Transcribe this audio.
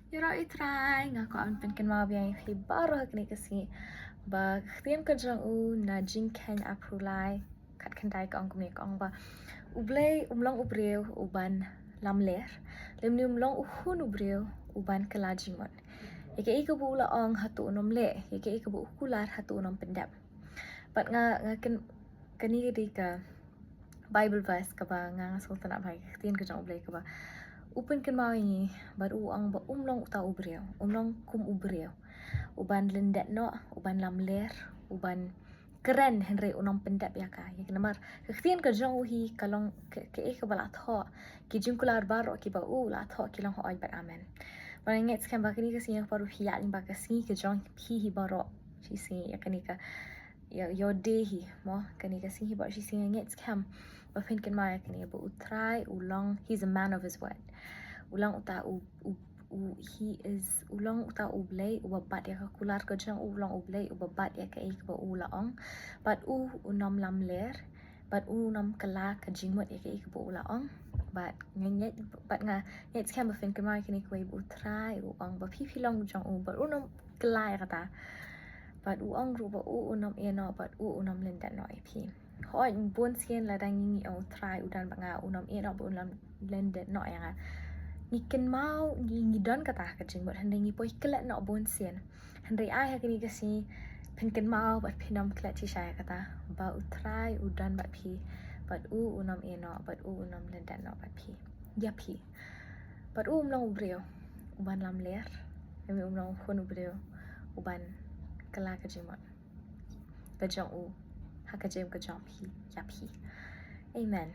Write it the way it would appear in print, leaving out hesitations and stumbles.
Yara itrai nga ko an pen kan ma biang hi baro kini kasi ba khtiam ka jang u na jing ken aprulai kat kendai ka ong kumi ka ong ba ublei umlong ubreu uban lam ler lim ni umlong uhun ubreu uban kelajimon ike ike bu la ong hatu unom le ike ike bu ukular hatu unom pendap bat nga kani di ka Bible verse ka ba nga sultan abai khtian ka jang ublei ka ba Upin kan mau ini baru ang ba umlong uta ubreu umlong kum ubreu uban lendat no uban lam ler uban keren henry unong pendap ya ka ya namar ketian ka jong uhi kalong ke e ka bala tho ki jingkular baro ki ba u la tho ki long ho ai ba amen ba nget kan ba kini ka siya paru hiya ling ba ka si ke jong hi baro si si ya kani ka ya yodehi mo kani ka si hi ba si si nget kam ba fin kan ma kani ba utrai ulong he's a man of his word ulang uta he is ulang uta ublay ubabat ya kular ka jang ulang ublay ubabat ya ka ik ba ulaong bat unam lam ler bat unam kala ka jingmot ya ka ik ba ulaong bat nget bat nga nget kam ba fin kamai kini ko ibu try uang ba pipilong jang u bat unam kala ya kata bat uang ru ba unam eno bat unam lendan no ip hoi bon sien la dang ni au try udan ba nga unam eno ba unam lendan no ya ni ken mau ni don kata ka jing bot hande ni poi kelat no bon sien hande ai ha kini kasi pen ken mau bat pinam kelat ti saya kata ba utrai udan bat pi bat unam eno bat unam lendan no bat pi ya pi bat long ubreo uban lam ler kami long khon ubreo uban kala ka jing bot ka jong ha ka jem ka jong pi ya pi amen